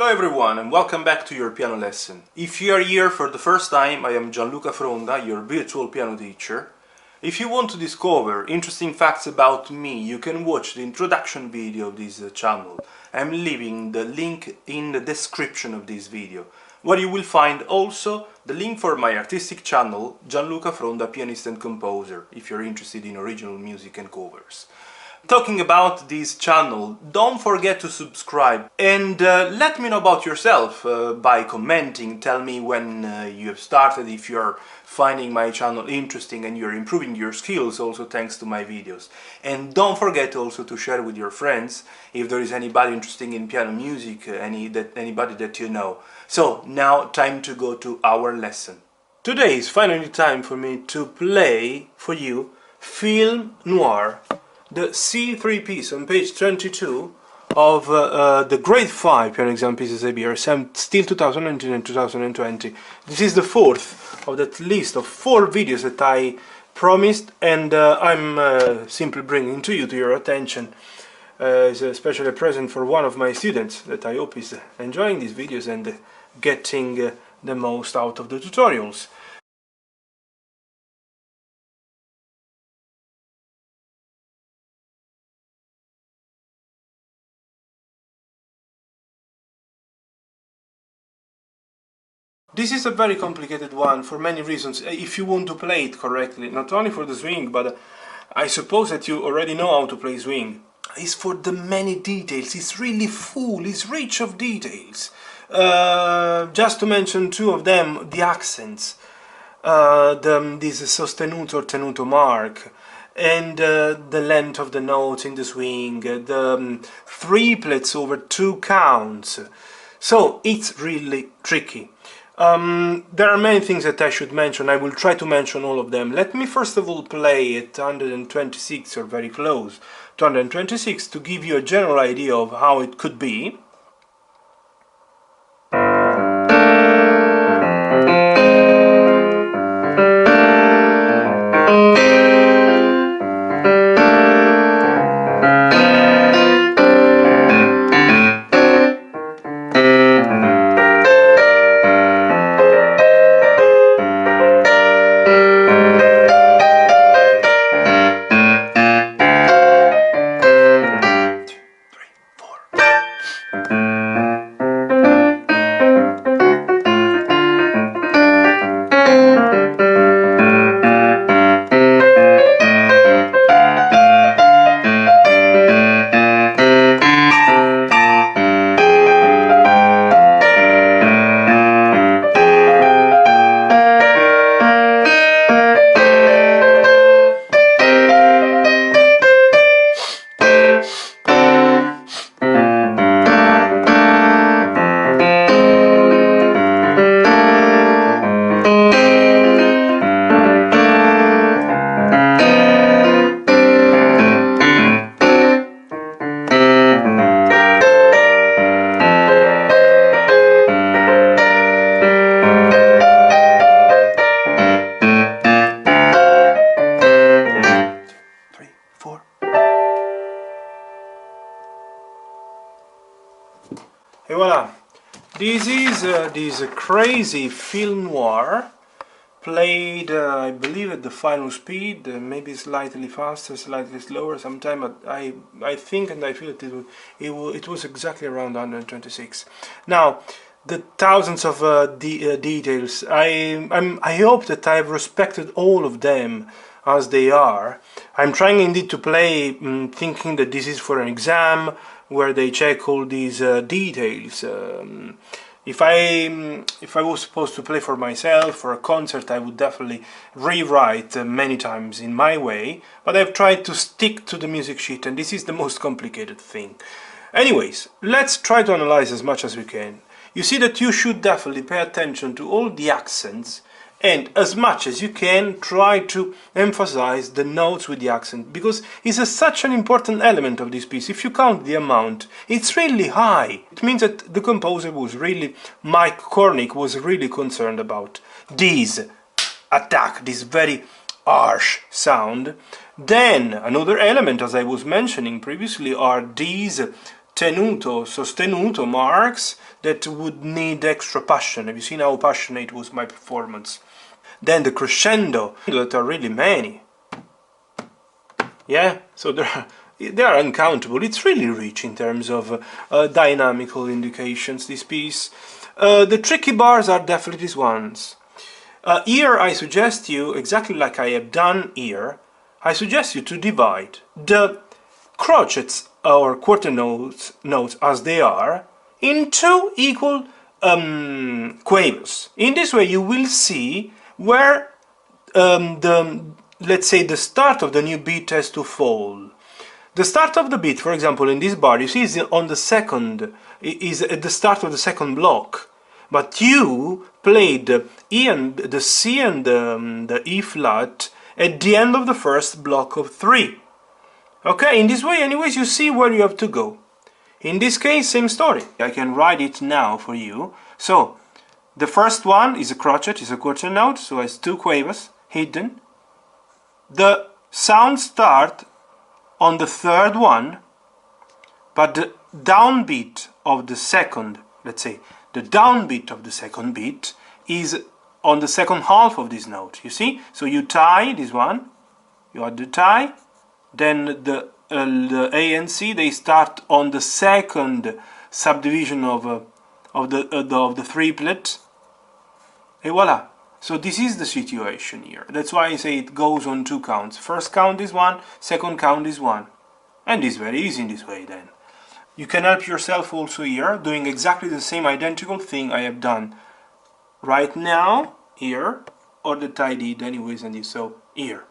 Hello everyone and welcome back to your piano lesson. If you are here for the first time, I am Gianluca Fronda, your virtual piano teacher. If you want to discover interesting facts about me, you can watch the introduction video of this channel. I'm leaving the link in the description of this video, where you will find also the link for my artistic channel, Gianluca Fronda, pianist and composer, if you're interested in original music and covers. Talking about this channel, don't forget to subscribe and let me know about yourself by commenting. Tell me when you have started, if you're finding my channel interesting and you're improving your skills also thanks to my videos. And don't forget also to share with your friends if there is anybody interested in piano music, anybody that you know. So now time to go to our lesson. Today is finally time for me to play for you Film Noir, the C3 piece on page 22 of the grade 5 piano exam pieces ABRSM, still 2019 and 2020. This is the fourth of that list of 4 videos that I promised, and I'm simply bringing to your attention as a special present for one of my students that I hope is enjoying these videos and getting the most out of the tutorials. This is a very complicated one for many reasons, if you want to play it correctly, not only for the swing, but I suppose that you already know how to play swing. It's for the many details, it's really full, it's rich of details. Just to mention 2 of them, the accents, this sostenuto or tenuto mark, and the length of the notes in the swing, the triplets over 2 counts. So it's really tricky. There are many things that I should mention. I will try to mention all of them. Let me first of all play at 126 or very close to 126 to give you a general idea of how it could be. Et voilà, this is this crazy film noir, played I believe at the final speed, maybe slightly faster, slightly slower sometime, but I think and I feel it was exactly around 126. Now, the thousands of details, I hope that I've respected all of them as they are. I'm trying indeed to play thinking that this is for an exam where they check all these details. If I was supposed to play for myself for a concert, I would definitely rewrite many times in my way, but I've tried to stick to the music sheet, and this is the most complicated thing. Anyways, let's try to analyze as much as we can. You see that you should definitely pay attention to all the accents, and as much as you can try to emphasize the notes with the accent, because it's such an important element of this piece. If you count the amount, it's really high. It means that the composer was really, Mike Cornick was really concerned about this attack, this very harsh sound. Then another element, as I was mentioning previously, are these tenuto, sostenuto marks that would need extra passion. Have you seen how passionate was my performance? Then the crescendo, that are really many. Yeah, so they are uncountable. It's really rich in terms of dynamical indications, this piece. The tricky bars are definitely these ones. Here I suggest you, exactly like I have done here, I suggest you to divide the crotchets or quarter notes as they are in two equal quavers. In this way you will see where let's say the start of the new beat has to fall. The start of the beat, for example, in this bar, you see is on the second, is at the start of the second block. But you played the C and the E flat at the end of the first block of 3. Okay, in this way, anyways, you see where you have to go. In this case, same story. I can write it now for you. So, the first one is a crotchet, is a quarter note, so it's 2 quavers hidden. The sound start on the third one, but the downbeat of the second, let's say, the downbeat of the second beat is on the second half of this note, you see? So you tie this one, you add the tie, then the A and C, they start on the second subdivision of the triplet, et voila. So this is the situation here. That's why I say it goes on 2 counts. First count is 1, second count is 1. And it's very easy in this way then. You can help yourself also here, doing exactly the same identical thing I have done right now, here, or that I did anyways, and so here.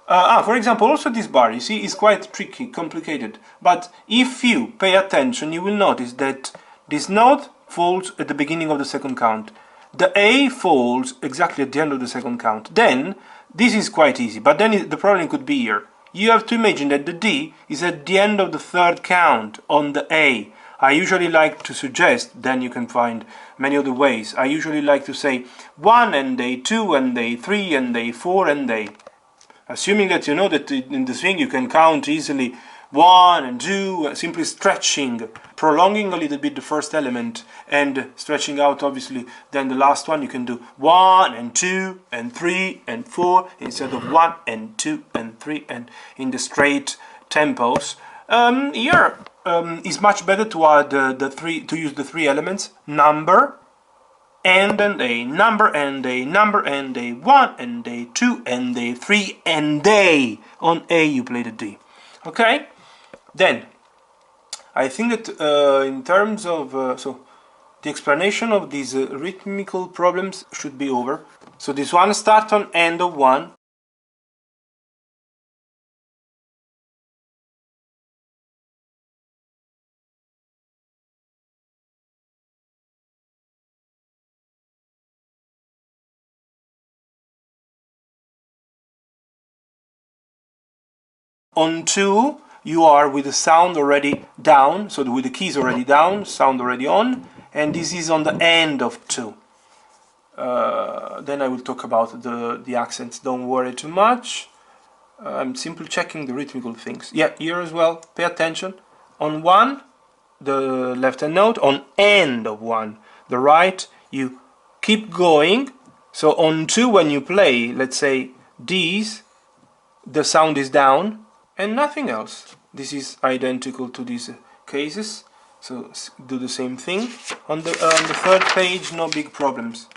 For example, also this bar, you see, is quite tricky, complicated. But if you pay attention, you will notice that this note falls at the beginning of the second count. The A falls exactly at the end of the second count. Then, this is quite easy, but then the problem could be here. You have to imagine that the D is at the end of the third count on the A. I usually like to suggest, then you can find many other ways, I usually like to say 1 and A, 2 and A, 3 and A, 4 and A. Assuming that you know that in the string you can count easily 1 and 2, simply stretching, prolonging a little bit the first element and stretching out obviously then the last one, you can do 1 and 2 and 3 and 4 instead of 1 and 2 and 3 and in the straight tempos. Here is much better to add to use the 3 elements, number and A, number and A, number and A, 1 and A, 2 and A, 3 and A. On A you play the D. Okay? Then, I think that in terms of, so the explanation of these rhythmical problems should be over. So this one starts on end of 1. On 2, you are with the sound already down, so with the keys already down, sound already on, and this is on the end of 2. Then I will talk about the accents, don't worry too much. I'm simply checking the rhythmical things. Yeah, here as well, pay attention. On 1, the left hand note, on end of 1, the right, you keep going. So on 2, when you play, let's say, these, the sound is down, and nothing else. This is identical to these cases, so do the same thing. On the third page, no big problems.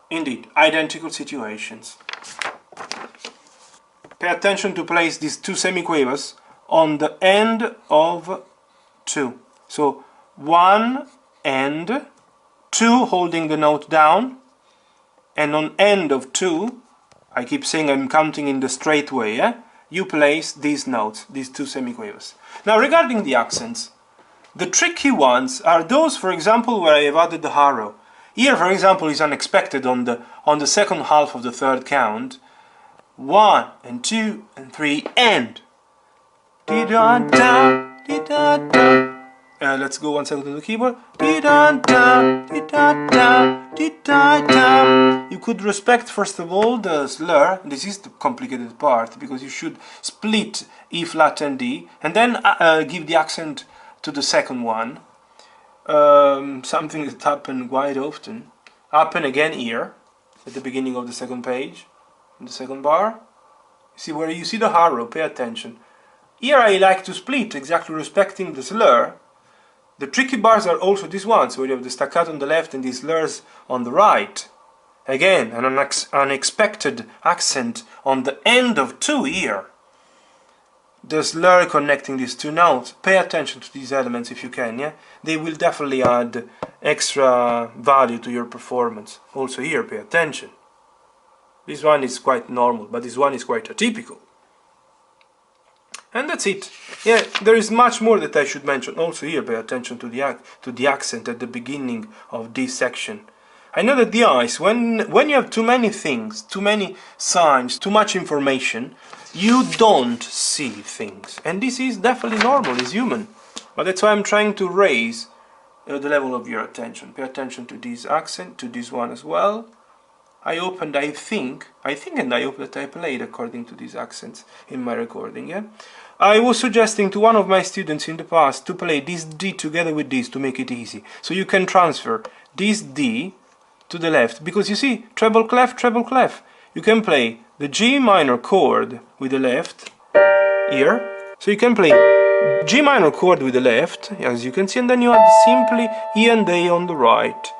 Indeed, identical situations. Pay attention to place these 2 semiquavers on the end of 2. So 1 and 2 holding the note down, and on end of 2, I keep saying I'm counting in the straight way, you place these notes, these 2 semiquavers. Now regarding the accents, the tricky ones are those, for example, where I have added the harrow. Here, for example, is unexpected on the second half of the third count. 1 and 2 and 3 and. Let's go 1 second to the keyboard. You could respect first of all the slur. This is the complicated part because you should split E flat and D and then give the accent to the second one. Something that happens quite often. Happen again here at the beginning of the second page, in the second bar. See where you see the arrow, pay attention. Here I like to split, exactly respecting the slur. The tricky bars are also these ones, where you have the staccato on the left and these slurs on the right. Again, an unexpected accent on the end of 2 here. The slur connecting these two notes. Pay attention to these elements if you can, yeah? They will definitely add extra value to your performance. Also here, pay attention. This one is quite normal, but this one is quite atypical. And that's it. Yeah, there is much more that I should mention. Also here, pay attention to the accent at the beginning of this section. I know that the eyes, when you have too many things, too many signs, too much information, you don't see things. And this is definitely normal, it's human. But that's why I'm trying to raise the level of your attention. Pay attention to this accent, to this one as well. I think and I hope that I played according to these accents in my recording, yeah? I was suggesting to one of my students in the past to play this D together with this to make it easy. So you can transfer this D to the left, because you see, treble clef, treble clef. You can play the G minor chord with the left, here. So you can play G minor chord with the left, as you can see, and then you add simply E and A on the right.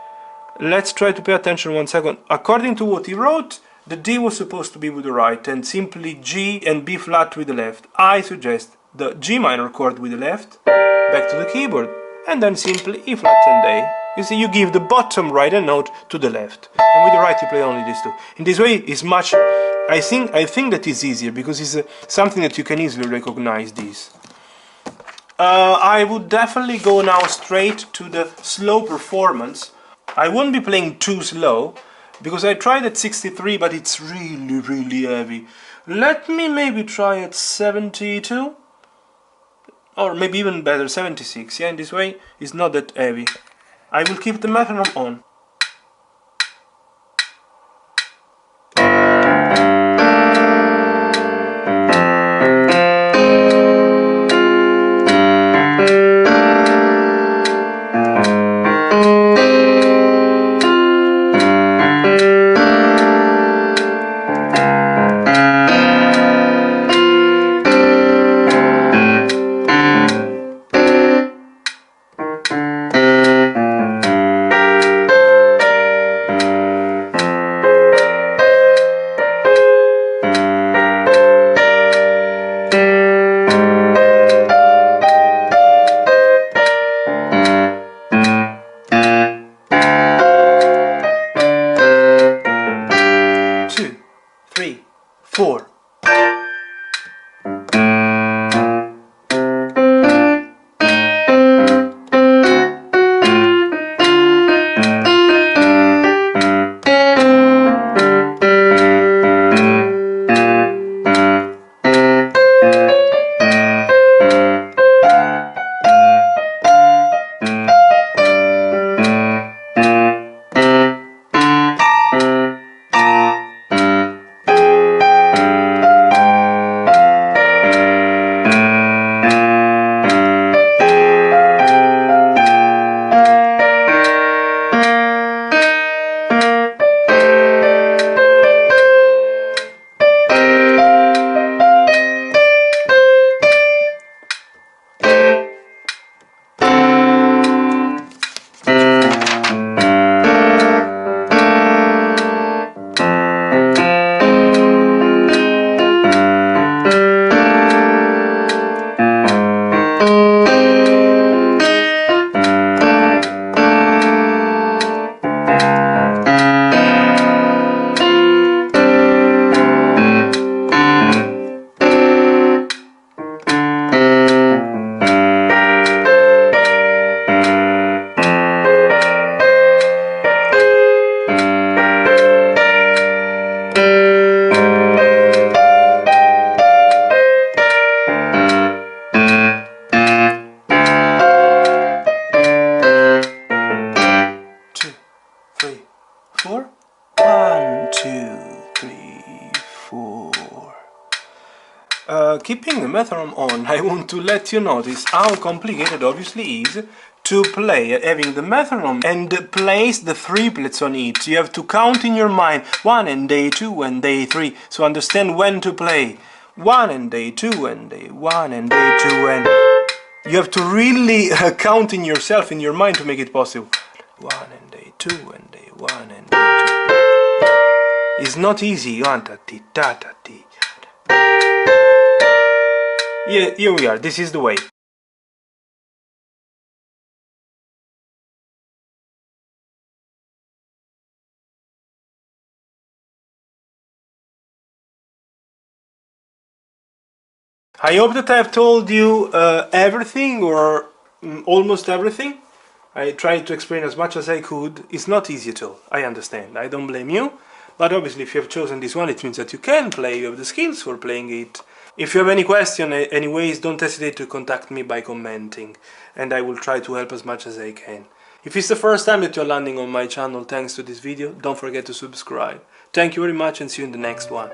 Let's try to pay attention 1 second. According to what he wrote, the D was supposed to be with the right and simply G and B flat with the left. I suggest the G minor chord with the left, back to the keyboard, and then simply E flat and A. You see, you give the bottom right hand note to the left, and with the right you play only these two. In this way, it's much. I think that is easier because it's something that you can easily recognize these. I would definitely go now straight to the slow performance. I won't be playing too slow because I tried at 63, but it's really heavy. Let me maybe try at 72, or maybe even better, 76. Yeah, in this way it's not that heavy. I will keep the metronome on. keeping the metronome on, I want to let you notice how complicated obviously is to play, having the metronome and place the triplets on it. You have to count in your mind 1 and day 2 and day 3, so understand when to play 1 and day 2 and day 1 and day 2, and you have to really count in yourself, in your mind, to make it possible. 1 and day 2 and day 1 and day 2. It's not easy. Yeah, here we are. This is the way. I hope that I have told you everything, or almost everything. I tried to explain as much as I could. It's not easy at all. I understand. I don't blame you. But obviously, if you have chosen this one, it means that you can play. You have the skills for playing it. If you have any question, anyways, don't hesitate to contact me by commenting, and I will try to help as much as I can. If it's the first time that you're landing on my channel thanks to this video, don't forget to subscribe. Thank you very much, and see you in the next one.